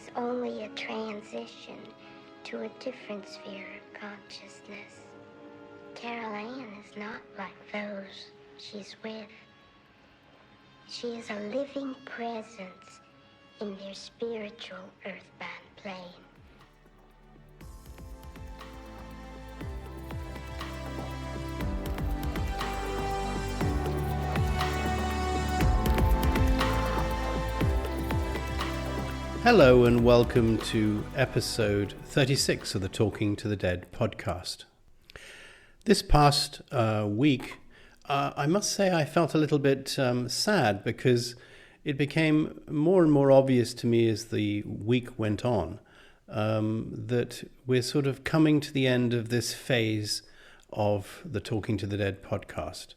is only a transition to a different sphere of consciousness. Carol Ann is not like those she's with. She is a living presence in their spiritual earthbound plane. Hello and welcome to episode 36 of the Talking to the Dead podcast. This past week, I must say I felt a little bit sad because it became more and more obvious to me as the week went on that we're sort of coming to the end of this phase of the Talking to the Dead podcast.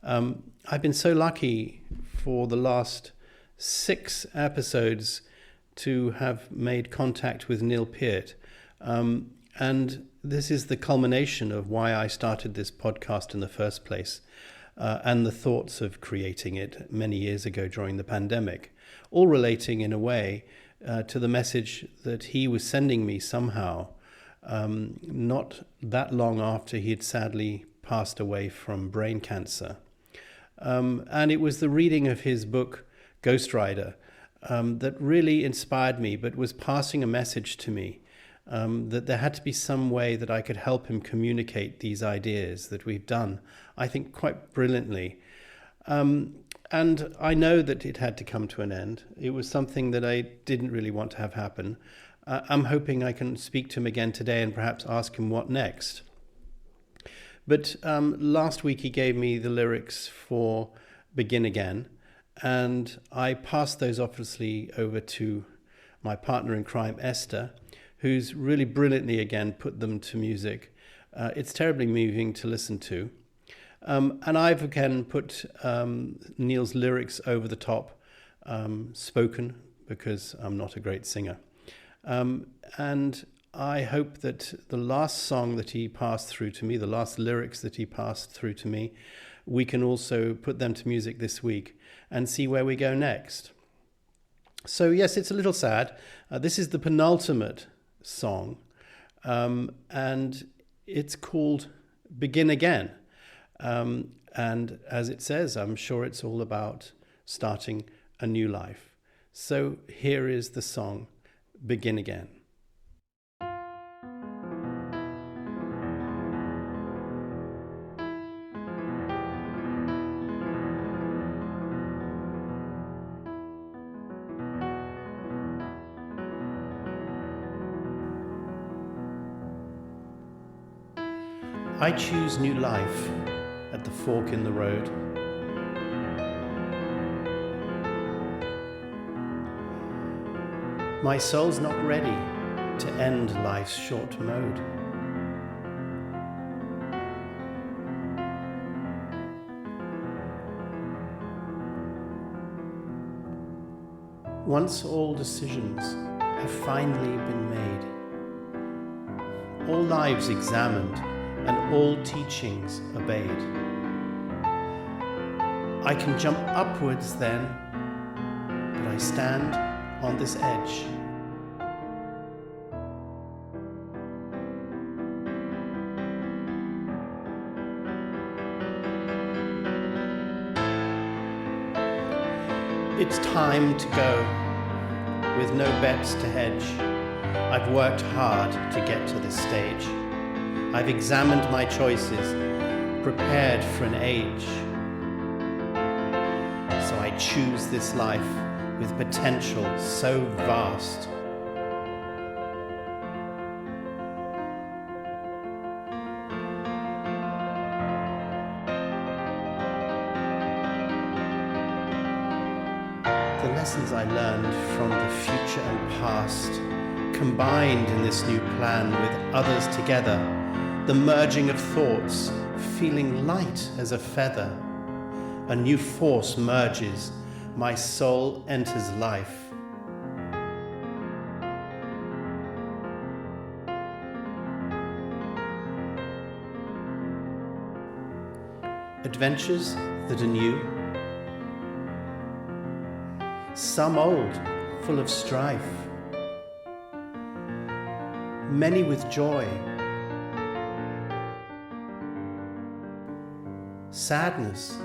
I've been so lucky for the last 6 episodes to have made contact with Neil Peart. And this is the culmination of why I started this podcast in the first place, and the thoughts of creating it many years ago during the pandemic, all relating in a way to the message that he was sending me somehow, not that long after he had sadly passed away from brain cancer. And it was the reading of his book, Ghost Rider, that really inspired me, but was passing a message to me that there had to be some way that I could help him communicate these ideas that we've done, I think, quite brilliantly. And I know that it had to come to an end. It was something that I didn't really want to have happen. I'm hoping I can speak to him again today and perhaps ask him what next. But last week he gave me the lyrics for Begin Again, and I passed those obviously over to my partner in crime, Esther, who's really brilliantly again put them to music. It's terribly moving to listen to. And I've again put Neil's lyrics over the top, spoken, because I'm not a great singer. And I hope that the last song that he passed through to me, the last lyrics that he passed through to me, we can also put them to music this week and see where we go next. So yes, it's a little sad. This is the penultimate song, and it's called Begin Again. And as it says, I'm sure it's all about starting a new life. So here is the song, Begin Again. I choose new life at the fork in the road. My soul's not ready to end life's short mode. Once all decisions have finally been made, all lives examined, and all teachings obeyed, I can jump upwards then, but I stand on this edge. It's time to go, with no bets to hedge. I've worked hard to get to this stage. I've examined my choices, prepared for an age. So I choose this life with potential so vast. The lessons I learned from the future and past, combined in this new plan with others together, the merging of thoughts, feeling light as a feather. A new force merges, my soul enters life. Adventures that are new, some old, full of strife. many with joy, sadness,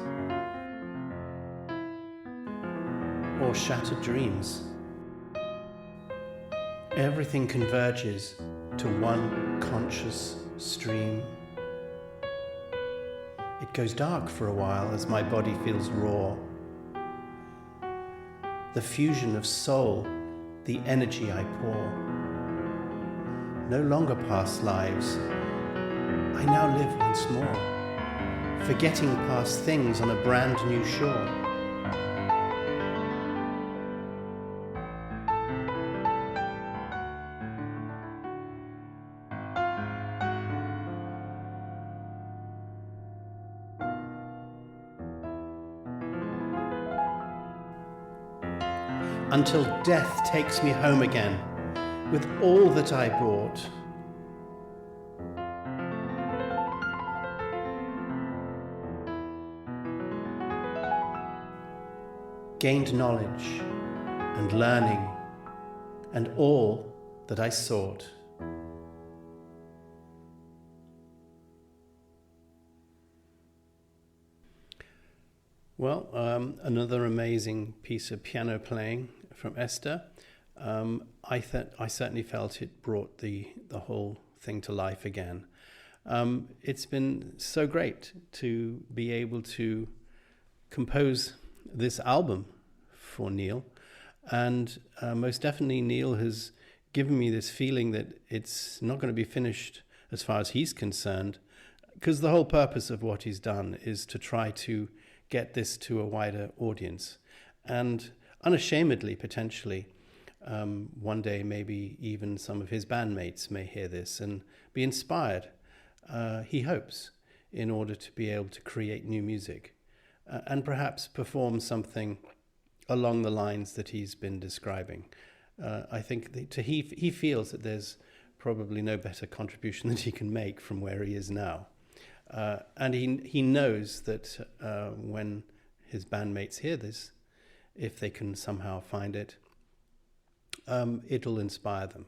or shattered dreams. Everything converges to one conscious stream. It goes dark for a while as my body feels raw. The fusion of soul, the energy I pour. No longer past lives, I now live once more, forgetting past things on a brand new shore. Until death takes me home again with all that I brought. Gained knowledge and learning and all that I sought. Well, another amazing piece of piano playing from Esther. I certainly felt it brought the whole thing to life again. It's been so great to be able to compose this album for Neil, and most definitely Neil has given me this feeling that it's not going to be finished as far as he's concerned, because the whole purpose of what he's done is to try to get this to a wider audience, and unashamedly, potentially, one day maybe even some of his bandmates may hear this and be inspired, he hopes, in order to be able to create new music and perhaps perform something along the lines that he's been describing. I think he feels that there's probably no better contribution that he can make from where he is now. And he knows that when his bandmates hear this, if they can somehow find it, it'll inspire them.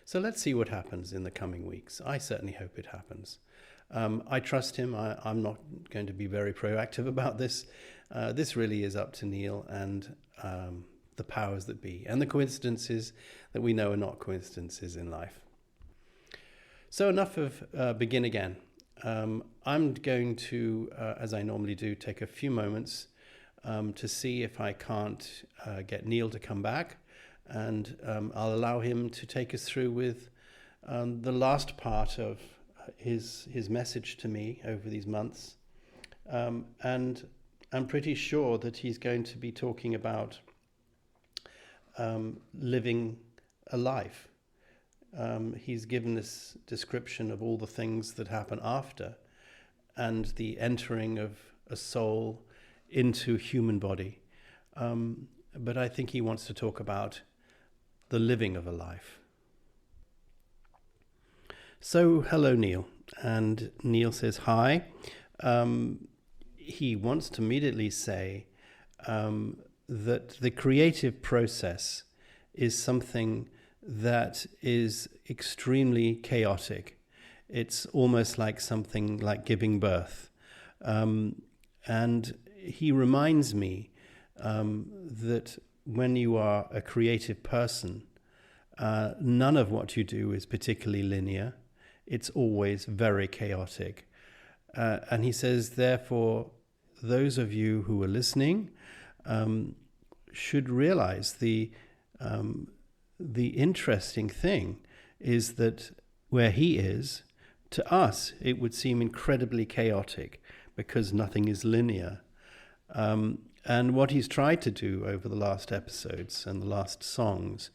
So let's see what happens in the coming weeks. I certainly hope it happens. I trust him. I'm not going to be very proactive about this. This really is up to Neil and the powers that be, and the coincidences that we know are not coincidences in life. So enough of begin again. I'm going to, as I normally do, take a few moments to see if I can't get Neil to come back, and I'll allow him to take us through with the last part of his message to me over these months. And I'm pretty sure that he's going to be talking about living a life. He's given this description of all the things that happen after, and the entering of a soul into human body. But I think he wants to talk about the living of a life. So, hello, Neil. And Neil says hi. He wants to immediately say that the creative process is something that is extremely chaotic. It's almost like something like giving birth. And he reminds me that when you are a creative person, none of what you do is particularly linear. It's always very chaotic. And he says, therefore, those of you who are listening should realize the interesting thing is that where he is, to us, it would seem incredibly chaotic because nothing is linear. And what he's tried to do over the last episodes and the last songs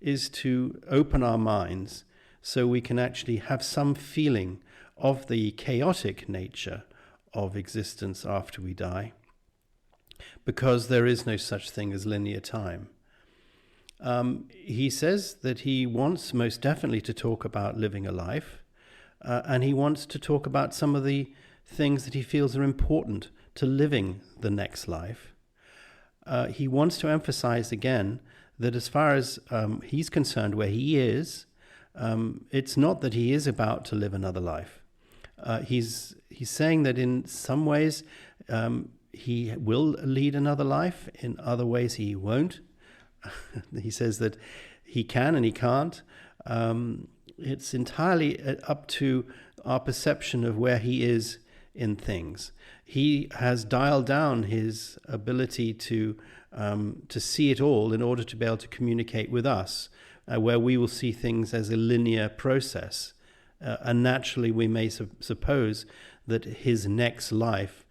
is to open our minds so we can actually have some feeling of the chaotic nature of existence after we die, because there is no such thing as linear time. He says that he wants most definitely to talk about living a life, and he wants to talk about some of the things that he feels are important to living the next life. He wants to emphasize again that as far as he's concerned, where he is, It's not that he is about to live another life. He's saying that in some ways he will lead another life, in other ways he won't. He says that he can and he can't. It's entirely up to our perception of where he is in things. He has dialed down his ability to see it all in order to be able to communicate with us, where we will see things as a linear process. And naturally we may suppose that his next life,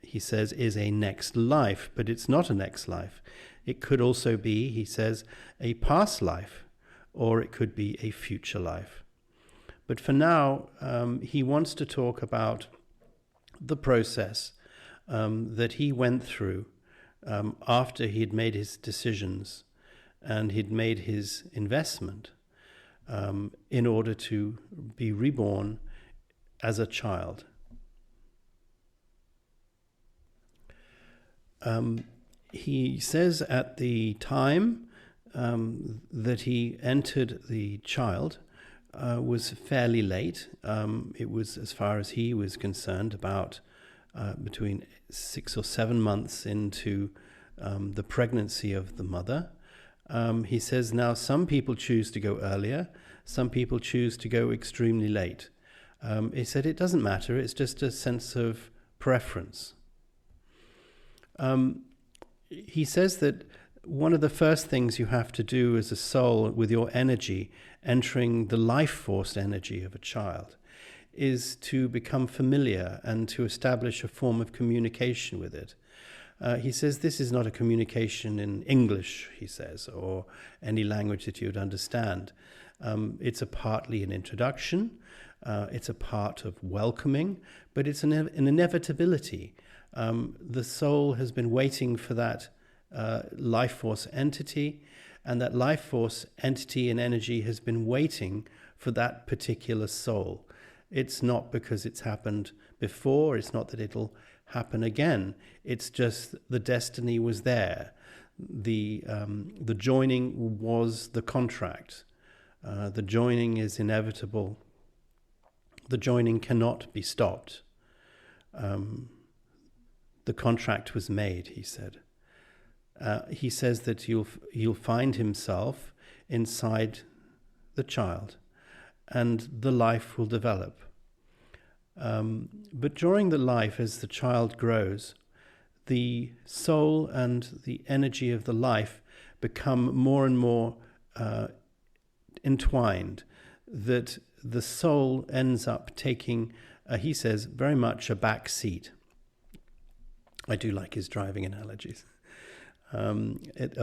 he says, is a next life, but it's not a next life. It could also be, he says, a past life, or it could be a future life. But for now, he wants to talk about the process that he went through after he'd made his decisions and he'd made his investment in order to be reborn as a child. He says at the time that he entered the child was fairly late. It was, as far as he was concerned, about between 6 or 7 months into the pregnancy of the mother. He says now some people choose to go earlier, some people choose to go extremely late. He said it doesn't matter, it's just a sense of preference. He says that one of the first things you have to do as a soul with your energy, entering the life force energy of a child, is to become familiar and to establish a form of communication with it. He says this is not a communication in English, he says, or any language that you would understand. It's partly an introduction, it's a part of welcoming, but it's an inevitability. The soul has been waiting for that life force entity, and that life force entity and energy has been waiting for that particular soul. It's not because it's happened before, it's not that it'll happen again, it's just the destiny was there. The joining was the contract. The joining is inevitable. The joining cannot be stopped. The contract was made, he said. He says that he'll find himself inside the child, and the life will develop. But during the life, as the child grows, the soul and the energy of the life become more and more entwined, that the soul ends up taking, he says, very much a back seat. I do like his driving analogies. A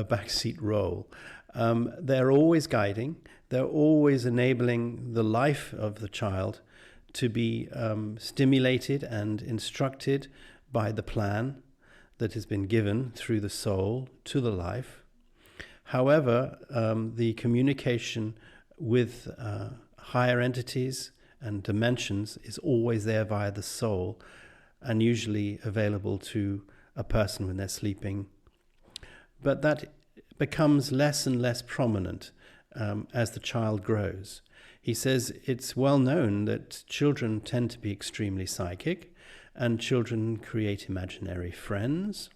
backseat role. They're always guiding, they're always enabling the life of the child to be stimulated and instructed by the plan that has been given through the soul to the life. However, the communication with higher entities and dimensions is always there via the soul, and usually available to a person when they're sleeping. But that becomes less and less prominent as the child grows. He says it's well known that children tend to be extremely psychic, and children create imaginary friends.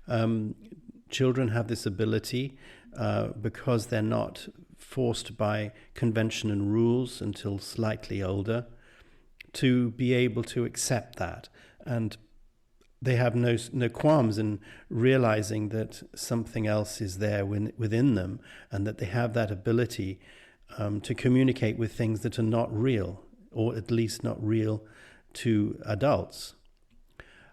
Children have this ability because they're not forced by convention and rules until slightly older, to be able to accept that, and they have no qualms in realizing that something else is there within them, and that they have that ability to communicate with things that are not real, or at least not real to adults.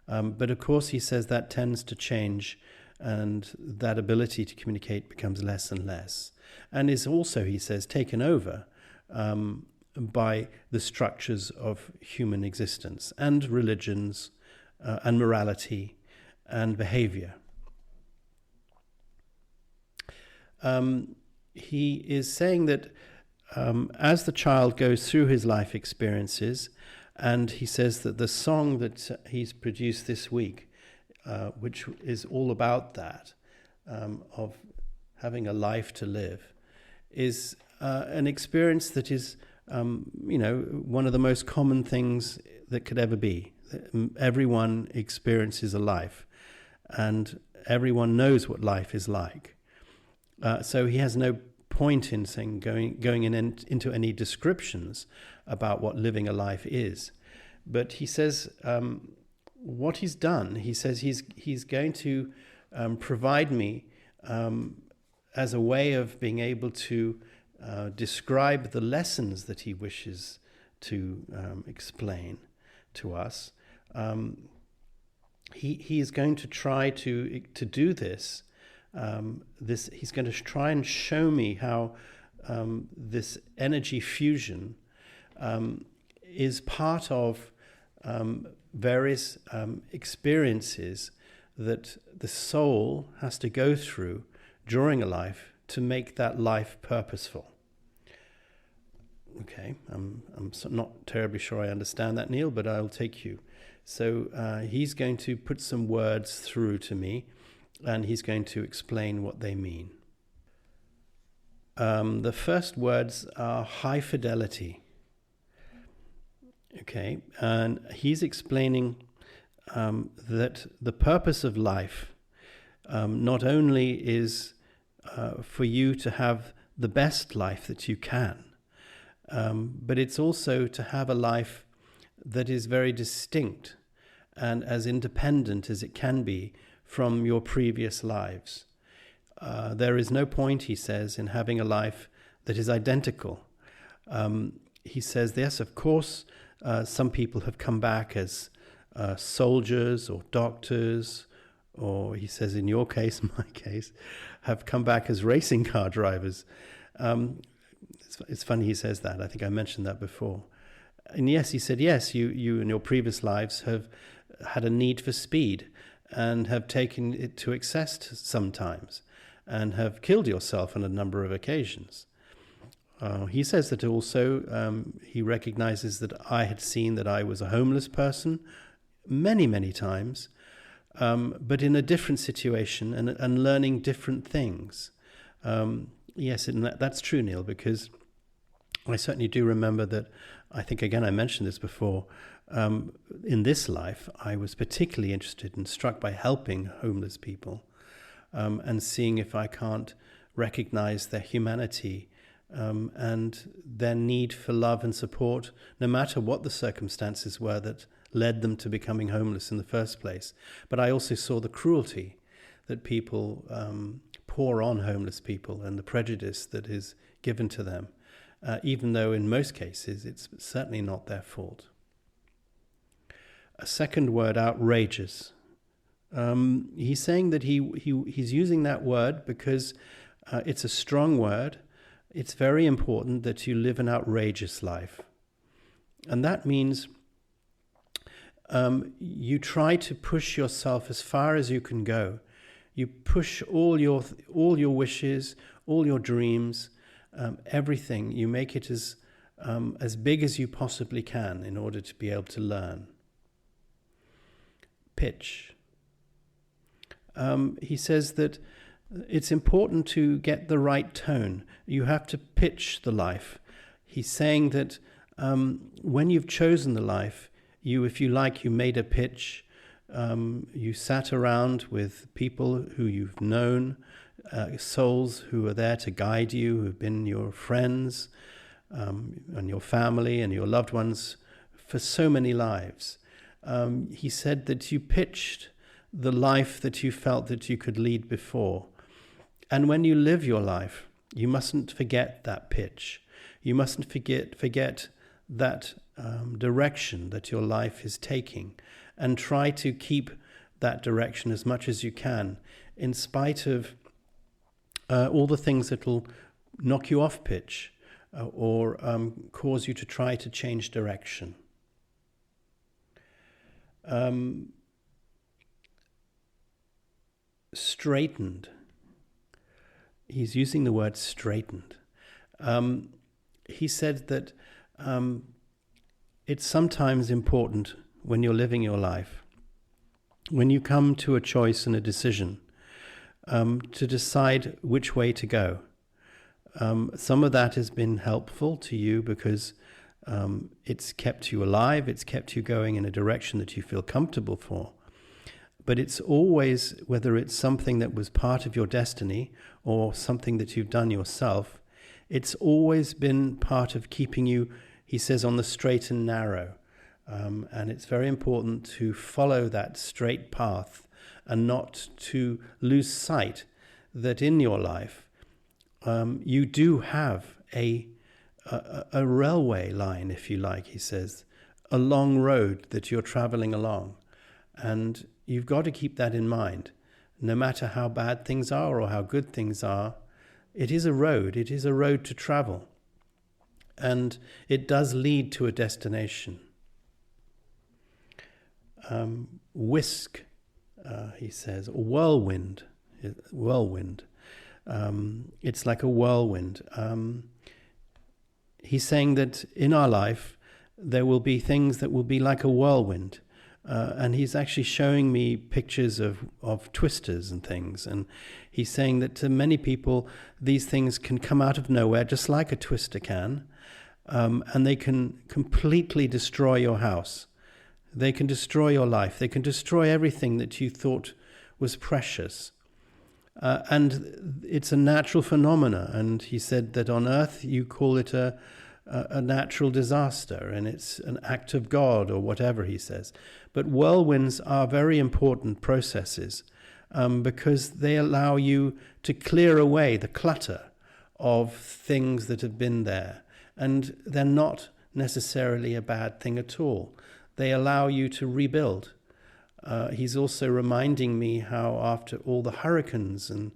But of course, he says that tends to change, and that ability to communicate becomes less and less, and is also, he says, taken over by the structures of human existence and religions and morality and behavior. He is saying that as the child goes through his life experiences, and he says that the song that he's produced this week, which is all about that, of having a life to live, is an experience that is, one of the most common things that could ever be. Everyone experiences a life, and everyone knows what life is like. So he has no point in saying going into any descriptions about what living a life is. But he says what he's done. He says he's going to provide me as a way of being able to describe the lessons that he wishes to explain to us. He is going to try to do this. He's going to try and show me how this energy fusion is part of various experiences that the soul has to go through during a life to make that life purposeful. Okay, I'm not terribly sure I understand that, Neil, but I'll take you. So he's going to put some words through to me, and he's going to explain what they mean. The first words are high fidelity. Okay, and he's explaining that the purpose of life not only is for you to have the best life that you can, but it's also to have a life that is very distinct and as independent as it can be from your previous lives. There is no point, he says, in having a life that is identical. He says, yes, of course, some people have come back as soldiers or doctors, or he says, in your case, my case, have come back as racing car drivers. It's funny he says that. I think I mentioned that before. And yes, he said, yes, you in your previous lives have had a need for speed and have taken it to excess sometimes and have killed yourself on a number of occasions. He says that also he recognizes that I had seen that I was a homeless person many, many times, but in a different situation and learning different things. Yes, and that's true, Neil, because I certainly do remember that, I think, again, I mentioned this before, in this life, I was particularly interested and struck by helping homeless people and seeing if I can't recognize their humanity and their need for love and support, no matter what the circumstances were that led them to becoming homeless in the first place. But I also saw the cruelty that people pour on homeless people and the prejudice that is given to them, even though in most cases it's certainly not their fault. A second word, outrageous. He's saying that he's using that word because it's a strong word. It's very important that you live an outrageous life. And that means you try to push yourself as far as you can go. You push all your wishes, all your dreams, everything. You make it as big as you possibly can in order to be able to learn. Pitch. He says that it's important to get the right tone. You have to pitch the life. He's saying that when you've chosen the life, if you like, you made a pitch. You sat around with people who you've known, souls who are there to guide you, who've been your friends and your family and your loved ones for so many lives. He said that you pitched the life that you felt that you could lead before. And when you live your life, you mustn't forget that pitch. You mustn't forget that direction that your life is taking, and try to keep that direction as much as you can, in spite of all the things that will knock you off pitch or cause you to try to change direction. Straightened. He's using the word straightened. He said that it's sometimes important when you're living your life, when you come to a choice and a decision, to decide which way to go. Some of that has been helpful to you because it's kept you alive, it's kept you going in a direction that you feel comfortable for. But it's always, whether it's something that was part of your destiny or something that you've done yourself, it's always been part of keeping you, he says, on the straight and narrow. And it's very important to follow that straight path and not to lose sight that in your life you do have a railway line, if you like, he says, a long road that you're traveling along. And you've got to keep that in mind. No matter how bad things are or how good things are, it is a road to travel. And it does lead to a destination. Whisk, he says, whirlwind. It's like a whirlwind. He's saying that in our life, there will be things that will be like a whirlwind. And he's actually showing me pictures of twisters and things. And he's saying that to many people, these things can come out of nowhere, just like a twister can. And they can completely destroy your house. They can destroy your life. They can destroy everything that you thought was precious. And it's a natural phenomena. And he said that on earth, you call it a natural disaster, and it's an act of God or whatever he says. But whirlwinds are very important processes because they allow you to clear away the clutter of things that have been there. And they're not necessarily a bad thing at all. They allow you to rebuild. He's also reminding me how after all the hurricanes and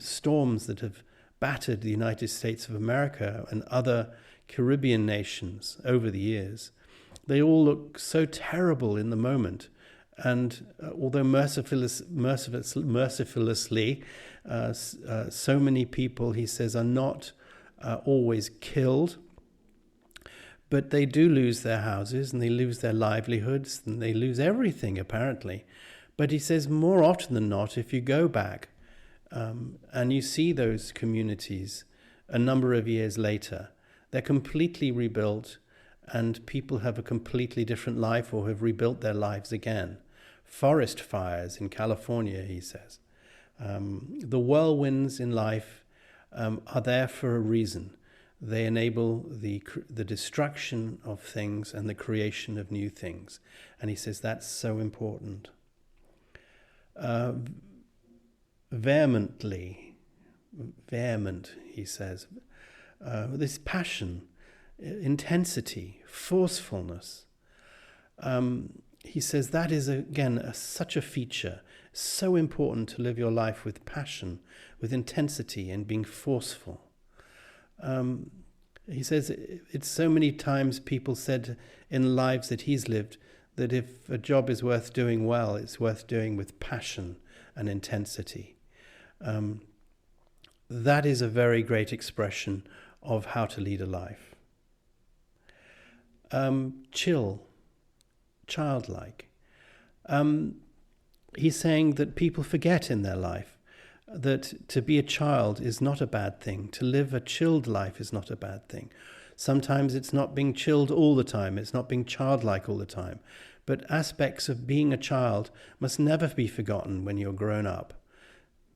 storms that have battered the United States of America and other Caribbean nations over the years, they all look so terrible in the moment. And although mercilessly, so many people, he says, are not always killed, but they do lose their houses and they lose their livelihoods and they lose everything, apparently. But he says more often than not, if you go back and you see those communities a number of years later, they're completely rebuilt and people have a completely different life or have rebuilt their lives again. Forest fires in California, he says. The whirlwinds in life are there for a reason. They enable the destruction of things and the creation of new things. And he says that's so important. Vehement, he says. This passion, intensity, forcefulness. He says that is, again, such a feature. So important to live your life with passion, with intensity and being forceful. He says it's so many times people said in lives that he's lived that if a job is worth doing well, it's worth doing with passion and intensity. That is a very great expression of how to lead a life. Chill, childlike. He's saying that people forget in their life that to be a child is not a bad thing. To live a chilled life is not a bad thing. Sometimes it's not being chilled all the time. It's not being childlike all the time. But aspects of being a child must never be forgotten when you're grown up.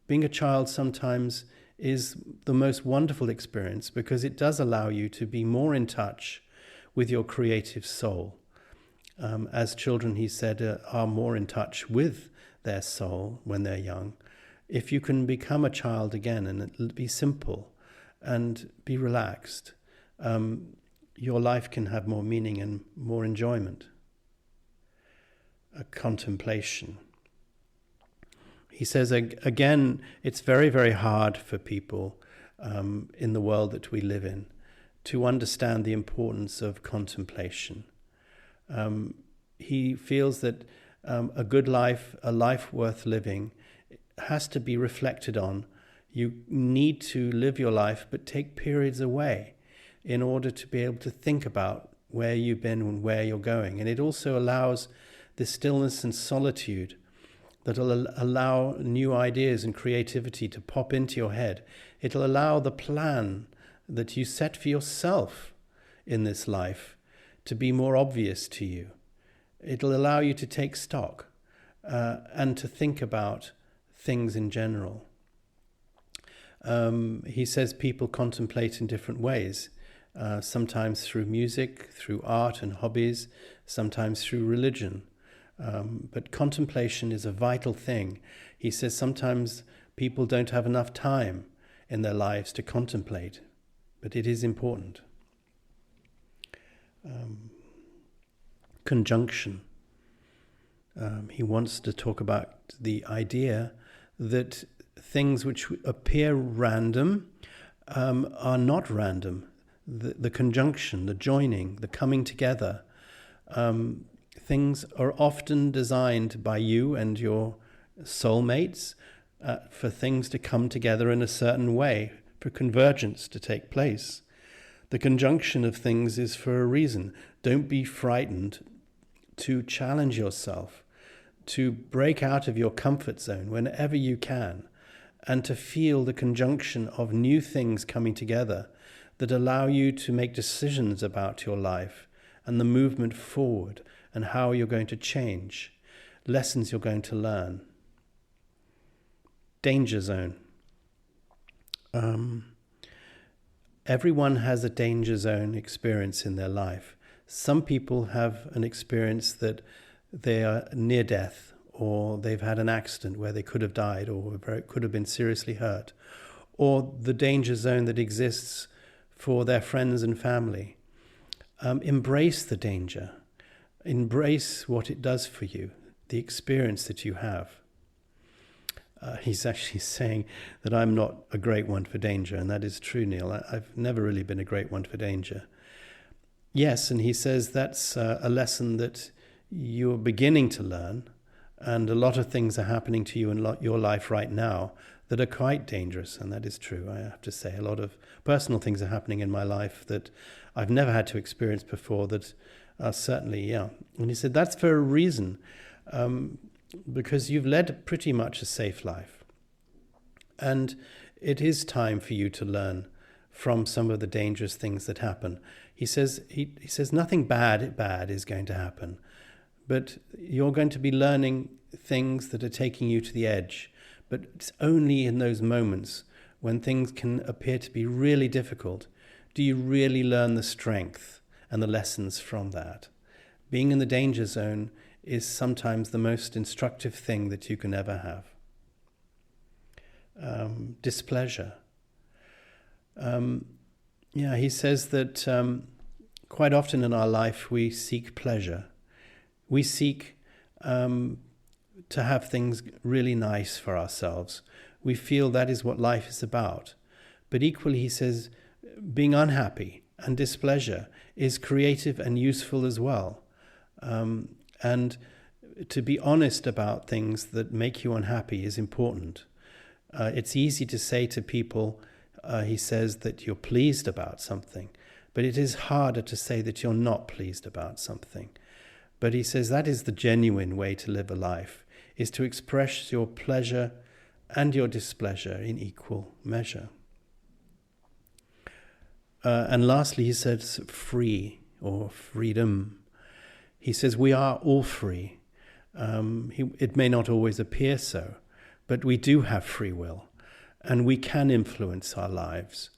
Being a child sometimes is the most wonderful experience because it does allow you to be more in touch with your creative soul. As children, he said, are more in touch with their soul when they're young. If you can become a child again and be simple and be relaxed, your life can have more meaning and more enjoyment. A contemplation. He says, again, it's very, very hard for people in the world that we live in to understand the importance of contemplation. He feels that a good life, a life worth living, has to be reflected on. You need to live your life, but take periods away in order to be able to think about where you've been and where you're going. And it also allows the stillness and solitude that'll allow new ideas and creativity to pop into your head. It'll allow the plan that you set for yourself in this life to be more obvious to you. It'll allow you to take stock and to think about things in general. He says people contemplate in different ways, sometimes through music, through art and hobbies, sometimes through religion. But contemplation is a vital thing. He says sometimes people don't have enough time in their lives to contemplate, but it is important. Conjunction. He wants to talk about the idea that things which appear random are not random. The conjunction, the joining, the coming together, things are often designed by you and your soulmates for things to come together in a certain way, for convergence to take place. The conjunction of things is for a reason. Don't be frightened to challenge yourself, to break out of your comfort zone whenever you can, and to feel the conjunction of new things coming together that allow you to make decisions about your life and the movement forward and how you're going to change, lessons you're going to learn. Danger zone. Everyone has a danger zone experience in their life. Some people have an experience that they are near death, or they've had an accident where they could have died or could have been seriously hurt, or the danger zone that exists for their friends and family. Embrace the danger. Embrace what it does for you, the experience that you have. He's actually saying that I'm not a great one for danger, and that is true, Neil. I've never really been a great one for danger. Yes, and he says that's a lesson that you're beginning to learn, and a lot of things are happening to you in your life right now that are quite dangerous, and that is true. I have to say a lot of personal things are happening in my life that I've never had to experience before that are certainly, yeah. And he said that's for a reason, because you've led pretty much a safe life. And it is time for you to learn from some of the dangerous things that happen. He says nothing bad is going to happen, but you're going to be learning things that are taking you to the edge. But it's only in those moments when things can appear to be really difficult do you really learn the strength and the lessons from that. Being in the danger zone is sometimes the most instructive thing that you can ever have. Displeasure. He says that quite often in our life we seek pleasure. We seek to have things really nice for ourselves. We feel that is what life is about. But equally, he says, being unhappy and displeasure is creative and useful as well. And to be honest about things that make you unhappy is important. It's easy to say to people, he says, that you're pleased about something, but it is harder to say that you're not pleased about something. But he says that is the genuine way to live a life, is to express your pleasure and your displeasure in equal measure. And lastly, he says free or freedom. He says we are all free. It may not always appear so, but we do have free will, and we can influence our lives.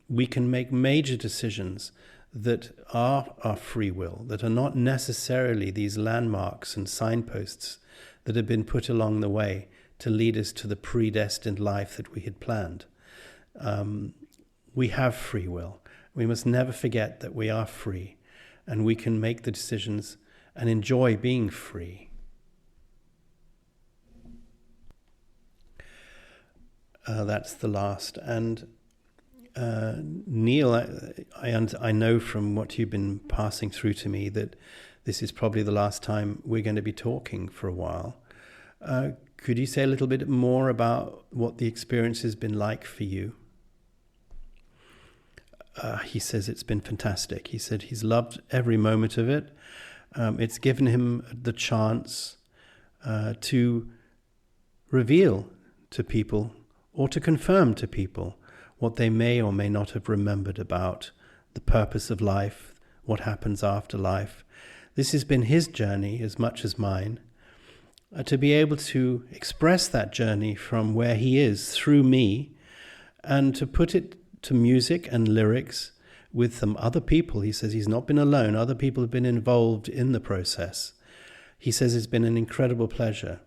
We can make major decisions that are our free will, that are not necessarily these landmarks and signposts that have been put along the way to lead us to the predestined life that we had planned. We have free will. We must never forget that we are free, and we can make the decisions and enjoy being free. That's the last. And Neil, I know from what you've been passing through to me that this is probably the last time we're going to be talking for a while. Could you say a little bit more about what the experience has been like for you? He says it's been fantastic. He said he's loved every moment of it. It's given him the chance to reveal to people or to confirm to people what they may or may not have remembered about the purpose of life, what happens after life. This has been his journey as much as mine, to be able to express that journey from where he is through me and to put it to music and lyrics with some other people. He says he's not been alone. Other people have been involved in the process. He says it's been an incredible pleasure.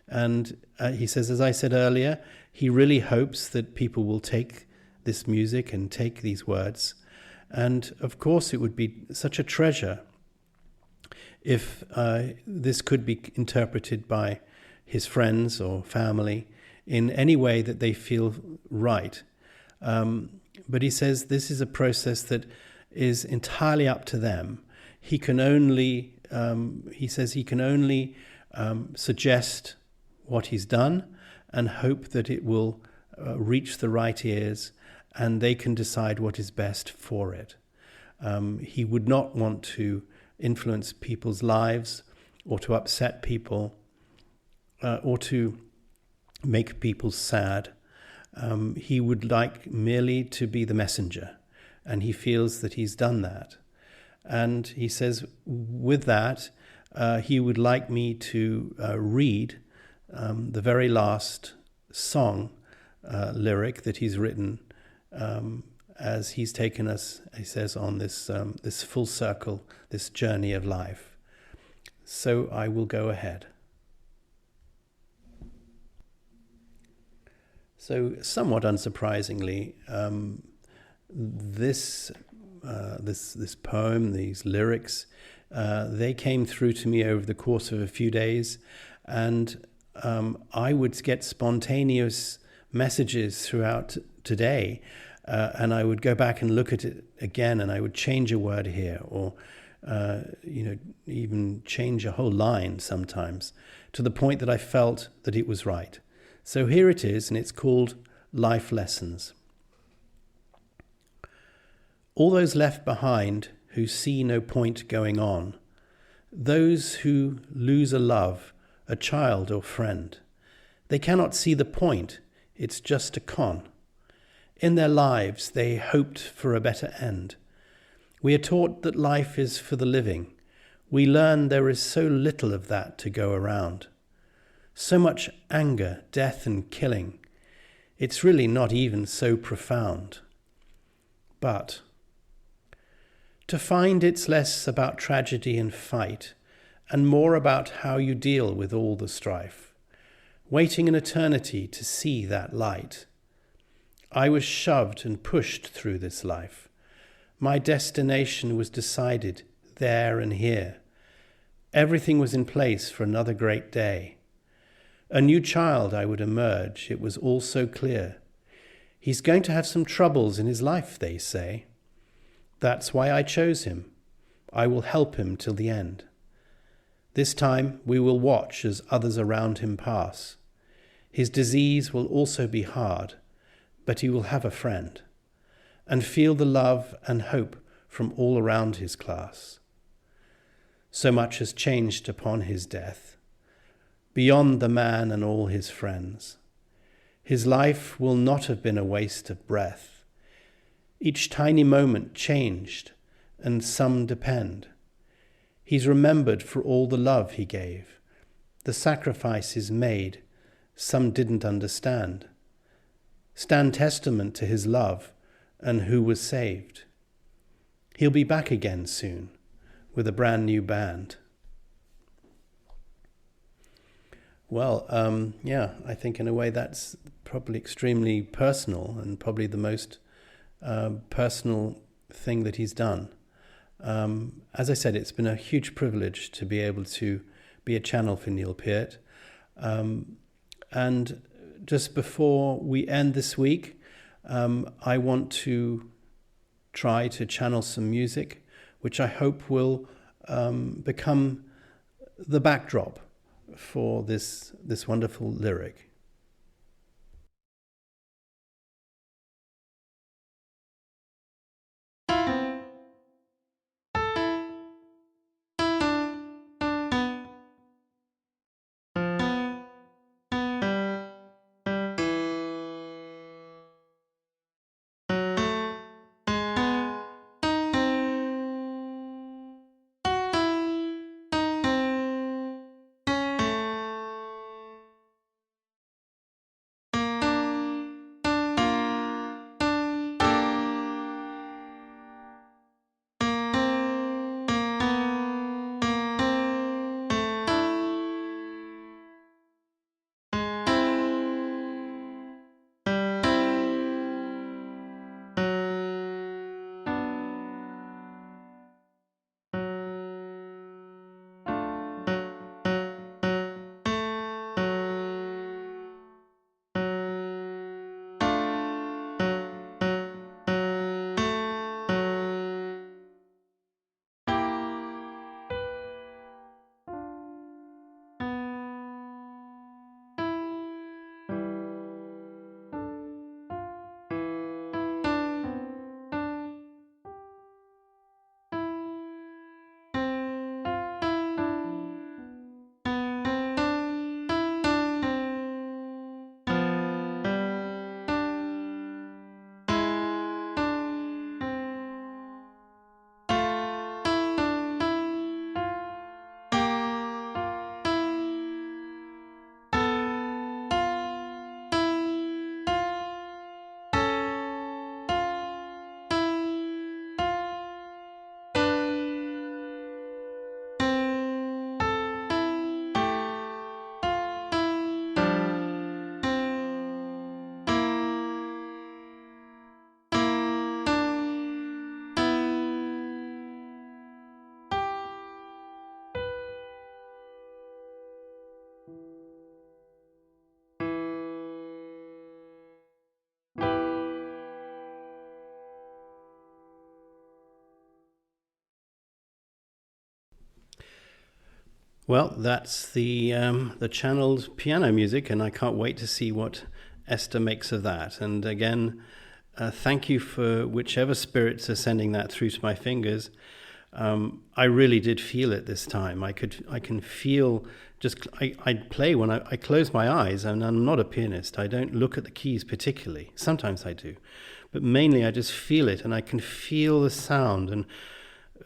And he says, as I said earlier, he really hopes that people will take this music and take these words. And of course, it would be such a treasure if this could be interpreted by his friends or family in any way that they feel right. But he says this is a process that is entirely up to them. He can only, he says he can only suggest what he's done and hope that it will reach the right ears and they can decide what is best for it. He would not want to influence people's lives or to upset people or to make people sad. He would like merely to be the messenger, and he feels that he's done that. And he says with that, he would like me to read the very last song lyric that he's written as he's taken us, he says, on this full circle, this journey of life. So I will go ahead. So, somewhat unsurprisingly, this poem, these lyrics, they came through to me over the course of a few days, and I would get spontaneous messages throughout today, and I would go back and look at it again, and I would change a word here, or even change a whole line sometimes, to the point that I felt that it was right. So here it is, and it's called Life Lessons. All those left behind who see no point going on, those who lose a love, a child or friend, they cannot see the point, it's just a con. In their lives they hoped for a better end. We are taught that life is for the living. We learn there is so little of that to go around. So much anger, death and killing. It's really not even so profound. But to find it's less about tragedy and fight and more about how you deal with all the strife, waiting an eternity to see that light. I was shoved and pushed through this life. My destination was decided there and here. Everything was in place for another great day. A new child I would emerge, it was all so clear. He's going to have some troubles in his life, they say. That's why I chose him. I will help him till the end. This time we will watch as others around him pass. His disease will also be hard, but he will have a friend, and feel the love and hope from all around his class. So much has changed upon his death, beyond the man and all his friends. His life will not have been a waste of breath. Each tiny moment changed, and some depend. He's remembered for all the love he gave, the sacrifices made, some didn't understand. Stand testament to his love and who was saved. He'll be back again soon with a brand new band. Well, I think in a way that's probably extremely personal and probably the most personal thing that he's done. As I said, it's been a huge privilege to be able to be a channel for Neil Peart. And just before we end this week, I want to try to channel some music, which I hope will become the backdrop for this wonderful lyric. Well, that's the channeled piano music, and I can't wait to see what Esther makes of that. And again, thank you for whichever spirits are sending that through to my fingers. I really did feel it this time. I can feel I play when I close my eyes, and I'm not a pianist. I don't look at the keys particularly. Sometimes I do, but mainly I just feel it, and I can feel the sound and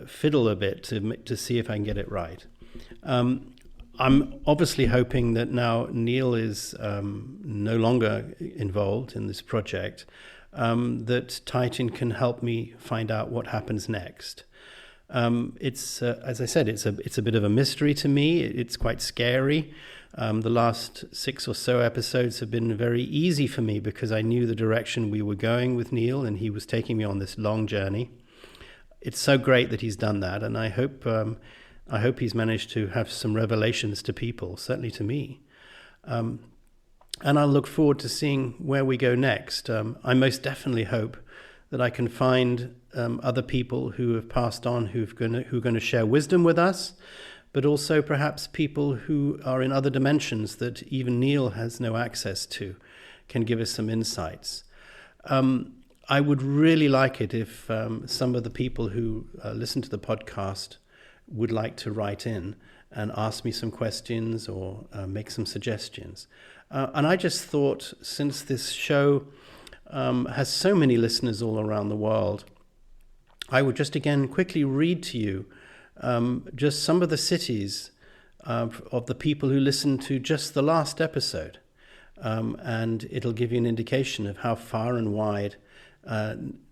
fiddle a bit to see if I can get it right. I'm obviously hoping that now Neil is no longer involved in this project, that Titan can help me find out what happens next. It's as I said, it's a bit of a mystery to me. It's quite scary. The last 6 or so episodes have been very easy for me because I knew the direction we were going with Neil, and he was taking me on this long journey. It's so great that he's done that, and I hope he's managed to have some revelations to people, certainly to me. And I'll look forward to seeing where we go next. I most definitely hope that I can find other people who have passed on, who are going to share wisdom with us, but also perhaps people who are in other dimensions that even Neil has no access to, can give us some insights. I would really like it if some of the people who listen to the podcast would like to write in and ask me some questions or make some suggestions. And I just thought, since this show has so many listeners all around the world, I would just again quickly read to you just some of the cities of the people who listened to just the last episode. And it'll give you an indication of how far and wide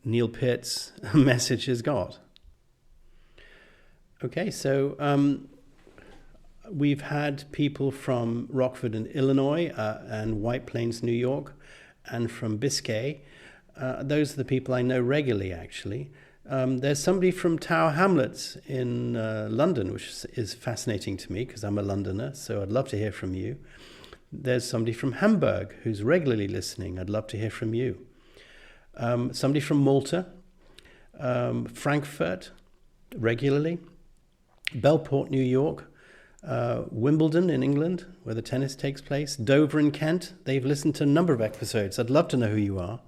Neil Peart's message has got. Okay, so we've had people from Rockford in Illinois and White Plains, New York, and from Biscay. Those are the people I know regularly, actually. There's somebody from Tower Hamlets in London, which is fascinating to me because I'm a Londoner, so I'd love to hear from you. There's somebody from Hamburg who's regularly listening. I'd love to hear from you. Somebody from Malta, Frankfurt, regularly. Belport, New York, Wimbledon in England, where the tennis takes place, Dover in Kent. They've listened to a number of episodes. I'd love to know who you are.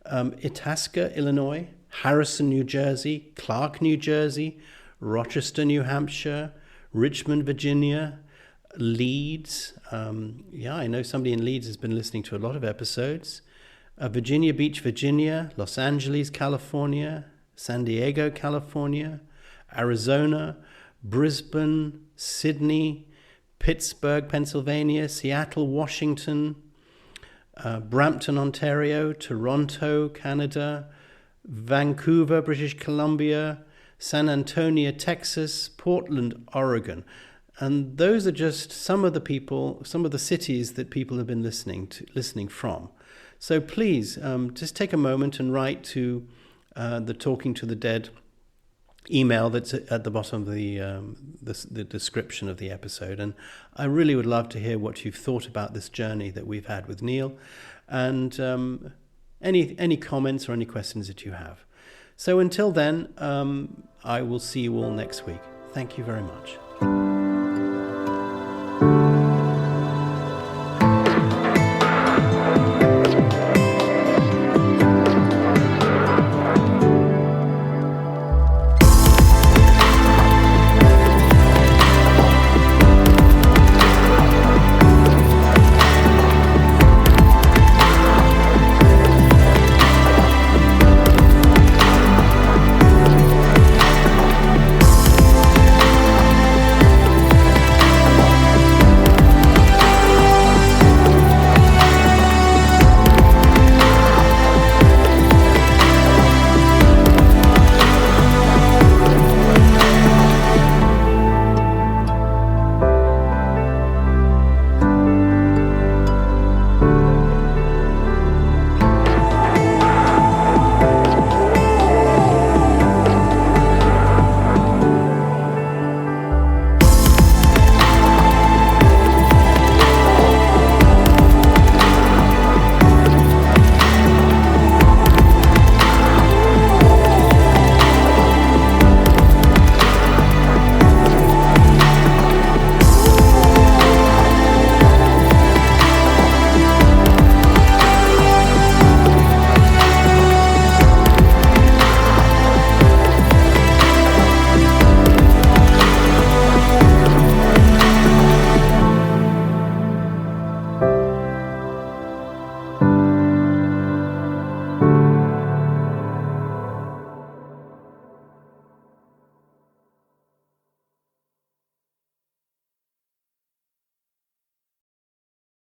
Itasca, Illinois, Harrison, New Jersey, Clark, New Jersey, Rochester, New Hampshire, Richmond, Virginia, Leeds. I know somebody in Leeds has been listening to a lot of episodes. Virginia Beach, Virginia, Los Angeles, California, San Diego, California, Arizona, Brisbane, Sydney, Pittsburgh, Pennsylvania, Seattle, Washington, Brampton, Ontario, Toronto, Canada, Vancouver, British Columbia, San Antonio, Texas, Portland, Oregon. And those are just some of the cities that people have been listening from. So please, just take a moment and write to the Talking to the Dead email that's at the bottom of the description of the episode, and I really would love to hear what you've thought about this journey that we've had with Neil, and any comments or any questions that you have. So until then, I will see you all next week. Thank you very much.